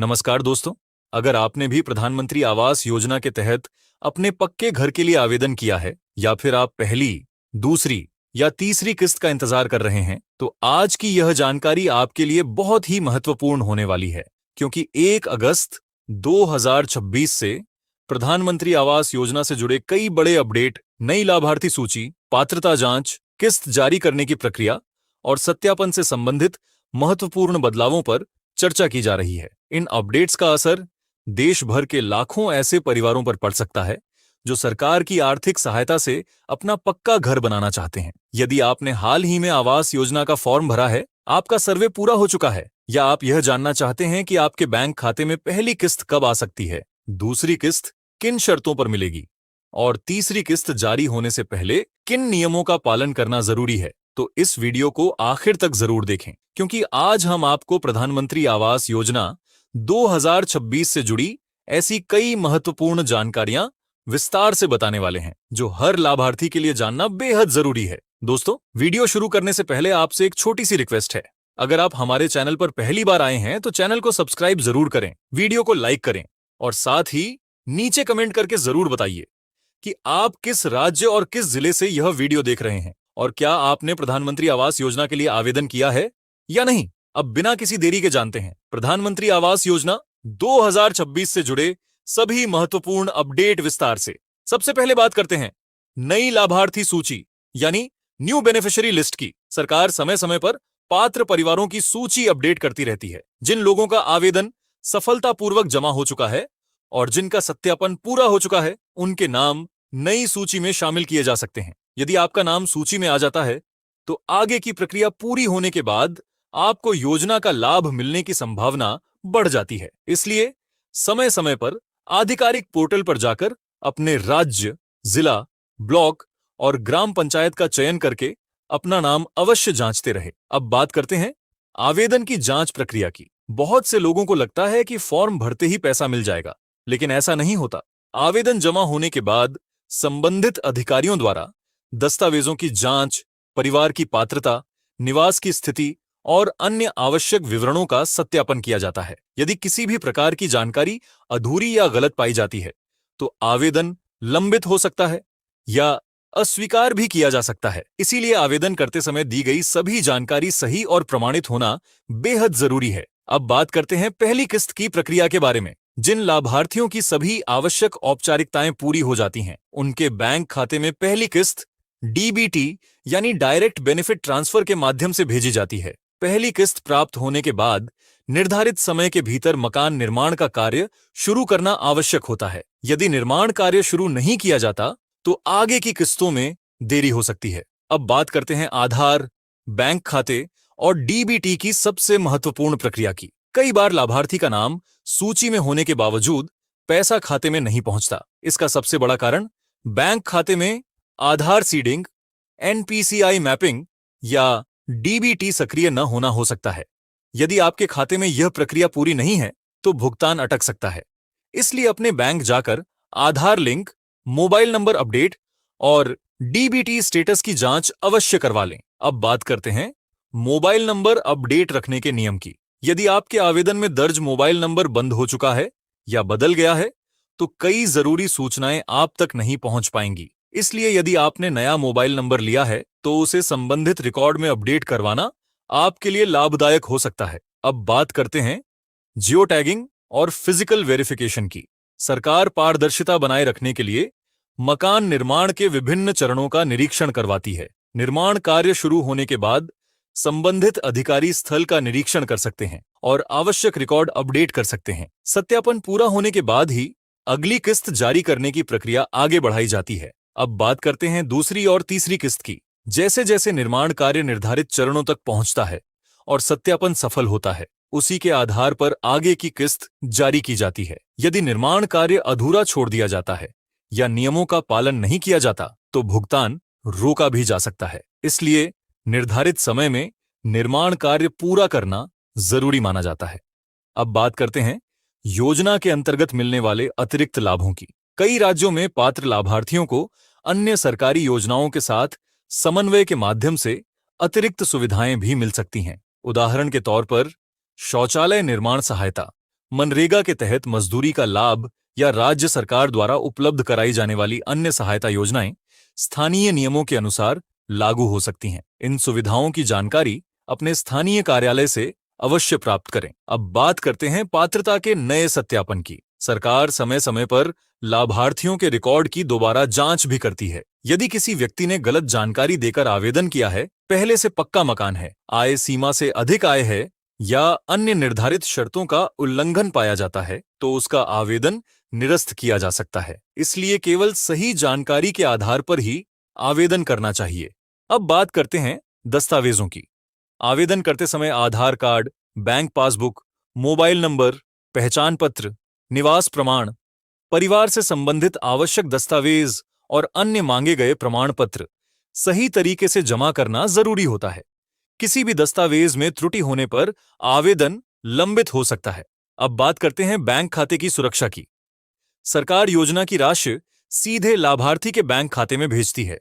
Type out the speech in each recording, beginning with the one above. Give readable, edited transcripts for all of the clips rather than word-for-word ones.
नमस्कार दोस्तों। अगर आपने भी प्रधानमंत्री आवास योजना के तहत अपने पक्के घर के लिए आवेदन किया है या फिर आप पहली, दूसरी या तीसरी किस्त का इंतजार कर रहे हैं, तो आज की यह जानकारी आपके लिए बहुत ही महत्वपूर्ण होने वाली है, क्योंकि 1 अगस्त 2026 से प्रधानमंत्री आवास योजना से जुड़े कई बड़े अपडेट, नई लाभार्थी सूची, पात्रता जांच, किस्त जारी करने की प्रक्रिया और सत्यापन से संबंधित महत्वपूर्ण बदलावों पर चर्चा की जा रही है। इन अपडेट्स का असर देश भर के लाखों ऐसे परिवारों पर पड़ सकता है जो सरकार की आर्थिक सहायता से अपना पक्का घर बनाना चाहते हैं। यदि आपने हाल ही में आवास योजना का फॉर्म भरा है, आपका सर्वे पूरा हो चुका है, या आप यह जानना चाहते हैं कि आपके बैंक खाते में पहली किस्त कब आ सकती है, दूसरी किस्त किन शर्तों पर मिलेगी और तीसरी किस्त जारी होने से पहले किन नियमों का पालन करना जरूरी है, तो इस वीडियो को आखिर तक जरूर देखें, क्योंकि आज हम आपको प्रधानमंत्री आवास योजना 2026 से जुड़ी ऐसी कई महत्वपूर्ण जानकारियां विस्तार से बताने वाले हैं जो हर लाभार्थी के लिए जानना बेहद जरूरी है। दोस्तों, वीडियो शुरू करने से पहले आपसे एक छोटी सी रिक्वेस्ट है। अगर आप हमारे चैनल पर पहली बार आए हैं तो चैनल को सब्सक्राइब जरूर करें, वीडियो को लाइक करें और साथ ही नीचे कमेंट करके जरूर बताइए कि आप किस राज्य और किस जिले से यह वीडियो देख रहे हैं और क्या आपने प्रधानमंत्री आवास योजना के लिए आवेदन किया है या नहीं। अब बिना किसी देरी के जानते हैं प्रधानमंत्री आवास योजना 2026 से जुड़े सभी महत्वपूर्ण अपडेट विस्तार से। सबसे पहले बात करते हैं नई लाभार्थी सूची यानी न्यू बेनिफिशियरी लिस्ट की। सरकार समय समय पर पात्र परिवारों की सूची अपडेट करती रहती है। जिन लोगों का आवेदन सफलतापूर्वक जमा हो चुका है और जिनका सत्यापन पूरा हो चुका है, उनके नाम नई सूची में शामिल किए जा सकते हैं। यदि आपका नाम सूची में आ जाता है तो आगे की प्रक्रिया पूरी होने के बाद आपको योजना का लाभ मिलने की संभावना बढ़ जाती है। इसलिए समय समय पर आधिकारिक पोर्टल पर जाकर अपने राज्य, जिला, ब्लॉक और ग्राम पंचायत का चयन करके अपना नाम अवश्य जांचते रहे। अब बात करते हैं आवेदन की जांच प्रक्रिया की। बहुत से लोगों को लगता है कि फॉर्म भरते ही पैसा मिल जाएगा, लेकिन ऐसा नहीं होता। आवेदन जमा होने के बाद संबंधित अधिकारियों द्वारा दस्तावेजों की जांच, परिवार की पात्रता, निवास की स्थिति और अन्य आवश्यक विवरणों का सत्यापन किया जाता है। यदि किसी भी प्रकार की जानकारी अधूरी या गलत पाई जाती है तो आवेदन लंबित हो सकता है या अस्वीकार भी किया जा सकता है। इसीलिए आवेदन करते समय दी गई सभी जानकारी सही और प्रमाणित होना बेहद जरूरी है। अब बात करते हैं पहली किस्त की प्रक्रिया के बारे में। जिन लाभार्थियों की सभी आवश्यक औपचारिकताएं पूरी हो जाती हैं, उनके बैंक खाते में पहली किस्त डीबीटी यानी डायरेक्ट बेनिफिट ट्रांसफर के माध्यम से भेजी जाती है। पहली किस्त प्राप्त होने के बाद निर्धारित समय के भीतर मकान निर्माण का कार्य शुरू करना आवश्यक होता है। यदि निर्माण कार्य शुरू नहीं किया जाता तो आगे की किस्तों में देरी हो सकती है। अब बात करते हैं आधार, बैंक खाते और डीबीटी की सबसे महत्वपूर्ण प्रक्रिया की। कई बार लाभार्थी का नाम सूची में होने के बावजूद पैसा खाते में नहीं पहुंचता। इसका सबसे बड़ा कारण बैंक खाते में आधार सीडिंग, एनपीसीआई मैपिंग या डीबीटी सक्रिय न होना हो सकता है। यदि आपके खाते में यह प्रक्रिया पूरी नहीं है तो भुगतान अटक सकता है। इसलिए अपने बैंक जाकर आधार लिंक, मोबाइल नंबर अपडेट और डीबीटी स्टेटस की जांच अवश्य करवा लें। अब बात करते हैं मोबाइल नंबर अपडेट रखने के नियम की। यदि आपके आवेदन में दर्ज मोबाइल नंबर बंद हो चुका है या बदल गया है तो कई जरूरी सूचनाएं आप तक नहीं पहुंच पाएंगी। इसलिए यदि आपने नया मोबाइल नंबर लिया है तो उसे संबंधित रिकॉर्ड में अपडेट करवाना आपके लिए लाभदायक हो सकता है। अब बात करते हैं जियो टैगिंग और फिजिकल वेरिफिकेशन की। सरकार पारदर्शिता बनाए रखने के लिए मकान निर्माण के विभिन्न चरणों का निरीक्षण करवाती है। निर्माण कार्य शुरू होने के बाद संबंधित अधिकारी स्थल का निरीक्षण कर सकते हैं और आवश्यक रिकॉर्ड अपडेट कर सकते हैं। सत्यापन पूरा होने के बाद ही अगली किस्त जारी करने की प्रक्रिया आगे बढ़ाई जाती है। अब बात करते हैं दूसरी और तीसरी किस्त की। जैसे जैसे निर्माण कार्य निर्धारित चरणों तक पहुंचता है और सत्यापन सफल होता है, उसी के आधार पर आगे की किस्त जारी की जाती है। यदि निर्माण कार्य अधूरा छोड़ दिया जाता है या नियमों का पालन नहीं किया जाता तो भुगतान रोका भी जा सकता है। इसलिए निर्धारित समय में निर्माण कार्य पूरा करना जरूरी माना जाता है। अब बात करते हैं योजना के अंतर्गत मिलने वाले अतिरिक्त लाभों की। कई राज्यों में पात्र लाभार्थियों को अन्य सरकारी योजनाओं के साथ समन्वय के माध्यम से अतिरिक्त सुविधाएं भी मिल सकती हैं। उदाहरण के तौर पर शौचालय निर्माण सहायता, मनरेगा के तहत मजदूरी का लाभ या राज्य सरकार द्वारा उपलब्ध कराई जाने वाली अन्य सहायता योजनाएं स्थानीय नियमों के अनुसार लागू हो सकती हैं। इन सुविधाओं की जानकारी अपने स्थानीय कार्यालय से अवश्य प्राप्त करें। अब बात करते हैं पात्रता के नए सत्यापन की। सरकार समय समय पर लाभार्थियों के रिकॉर्ड की दोबारा जांच भी करती है। यदि किसी व्यक्ति ने गलत जानकारी देकर आवेदन किया है, पहले से पक्का मकान है, आय सीमा से अधिक आय है या अन्य निर्धारित शर्तों का उल्लंघन पाया जाता है, तो उसका आवेदन निरस्त किया जा सकता है। इसलिए केवल सही जानकारी के आधार पर ही आवेदन करना चाहिए। अब बात करते हैं दस्तावेजों की। आवेदन करते समय Aadhaar card, bank passbook, mobile number, पहचान पत्र, निवास प्रमाण, परिवार से संबंधित आवश्यक दस्तावेज और अन्य मांगे गए प्रमाण पत्र सही तरीके से जमा करना जरूरी होता है। किसी भी दस्तावेज में त्रुटि होने पर आवेदन लंबित हो सकता है। अब बात करते हैं बैंक खाते की सुरक्षा की। सरकार योजना की राशि सीधे लाभार्थी के बैंक खाते में भेजती है,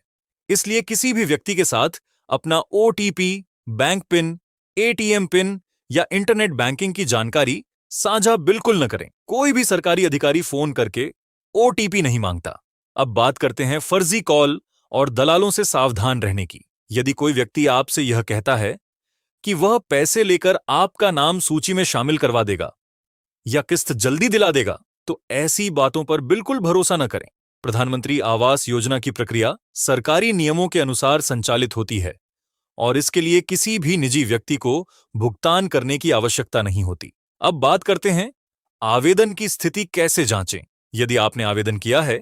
इसलिए किसी भी व्यक्ति के साथ अपना OTP, bank pin, ATM pin या इंटरनेट बैंकिंग की जानकारी साझा बिल्कुल न करें। कोई भी सरकारी अधिकारी फोन करके ओटीपी नहीं मांगता। अब बात करते हैं फर्जी कॉल और दलालों से सावधान रहने की। यदि कोई व्यक्ति आपसे यह कहता है कि वह पैसे लेकर आपका नाम सूची में शामिल करवा देगा या किस्त जल्दी दिला देगा, तो ऐसी बातों पर बिल्कुल भरोसा न करें। प्रधानमंत्री आवास योजना की प्रक्रिया सरकारी नियमों के अनुसार संचालित होती है और इसके लिए किसी भी निजी व्यक्ति को भुगतान करने की आवश्यकता नहीं होती। अब बात करते हैं आवेदन की स्थिति कैसे जांचें। यदि आपने आवेदन किया है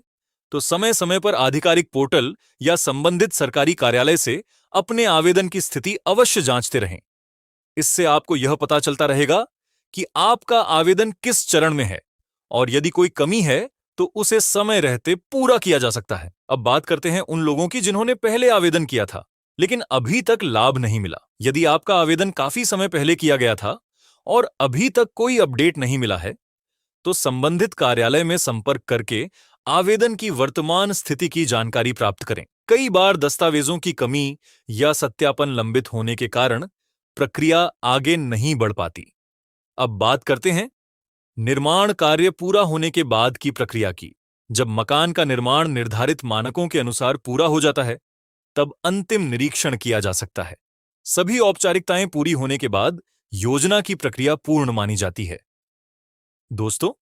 तो समय समय पर आधिकारिक पोर्टल या संबंधित सरकारी कार्यालय से अपने आवेदन की स्थिति अवश्य जांचते रहें। इससे आपको यह पता चलता रहेगा कि आपका आवेदन किस चरण में है और यदि कोई कमी है तो उसे समय रहते पूरा किया जा सकता है। अब बात करते हैं उन लोगों की जिन्होंने पहले आवेदन किया था लेकिन अभी तक लाभ नहीं मिला। यदि आपका आवेदन काफी समय पहले किया गया था और अभी तक कोई अपडेट नहीं मिला है, तो संबंधित कार्यालय में संपर्क करके आवेदन की वर्तमान स्थिति की जानकारी प्राप्त करें। कई बार दस्तावेजों की कमी या सत्यापन लंबित होने के कारण प्रक्रिया आगे नहीं बढ़ पाती। अब बात करते हैं निर्माण कार्य पूरा होने के बाद की प्रक्रिया की। जब मकान का निर्माण निर्धारित मानकों के अनुसार पूरा हो जाता है, तब अंतिम निरीक्षण किया जा सकता है। सभी औपचारिकताएं पूरी होने के बाद योजना की प्रक्रिया पूर्ण मानी जाती है। दोस्तों,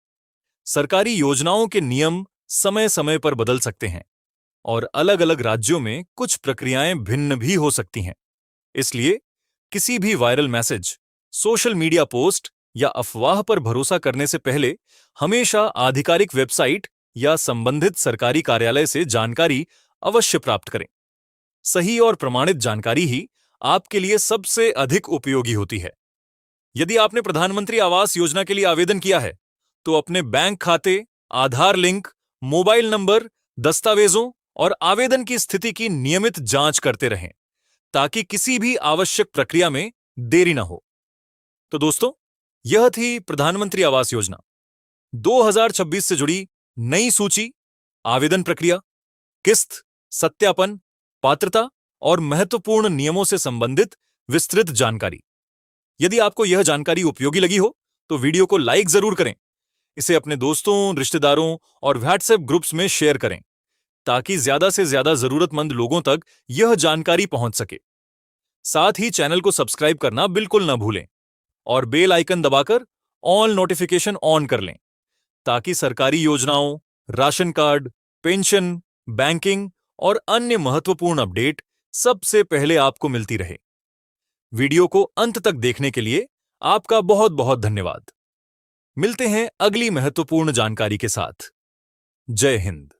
सरकारी योजनाओं के नियम समय समय पर बदल सकते हैं और अलग अलग राज्यों में कुछ प्रक्रियाएं भिन्न भी हो सकती हैं। इसलिए किसी भी viral message, social media post या अफवाह पर भरोसा करने से पहले हमेशा आधिकारिक वेबसाइट या संबंधित सरकारी कार्यालय से जानकारी अवश्य प्राप्त करें। सही और प्रमाणित जानकारी ही आपके लिए सबसे अधिक उपयोगी होती है। यदि आपने प्रधानमंत्री आवास योजना के लिए आवेदन किया है, तो अपने बैंक खाते, आधार लिंक, मोबाइल नंबर, दस्तावेजों और आवेदन की स्थिति की नियमित जांच करते रहें, ताकि किसी भी आवश्यक प्रक्रिया में देरी न हो। तो दोस्तों, यह थी प्रधानमंत्री आवास योजना 2026 से जुड़ी नई सूची, आवेदन प्रक्रिया, किस्त, सत्यापन, पात्रता और महत्वपूर्ण नियमों से संबंधित विस्तृत जानकारी। यदि आपको यह जानकारी उपयोगी लगी हो तो वीडियो को लाइक जरूर करें। इसे अपने दोस्तों, रिश्तेदारों और व्हाट्सएप ग्रुप्स में शेयर करें ताकि ज्यादा से ज्यादा जरूरतमंद लोगों तक यह जानकारी पहुंच सके। साथ ही चैनल को सब्सक्राइब करना बिल्कुल न भूलें और बेल आइकन दबाकर ऑल नोटिफिकेशन ऑन कर लें ताकि सरकारी योजनाओं, राशन कार्ड, पेंशन, बैंकिंग और अन्य महत्वपूर्ण अपडेट सबसे पहले आपको मिलती रहे। वीडियो को अंत तक देखने के लिए आपका बहुत बहुत धन्यवाद। मिलते हैं अगली महत्वपूर्ण जानकारी के साथ। जय हिंद।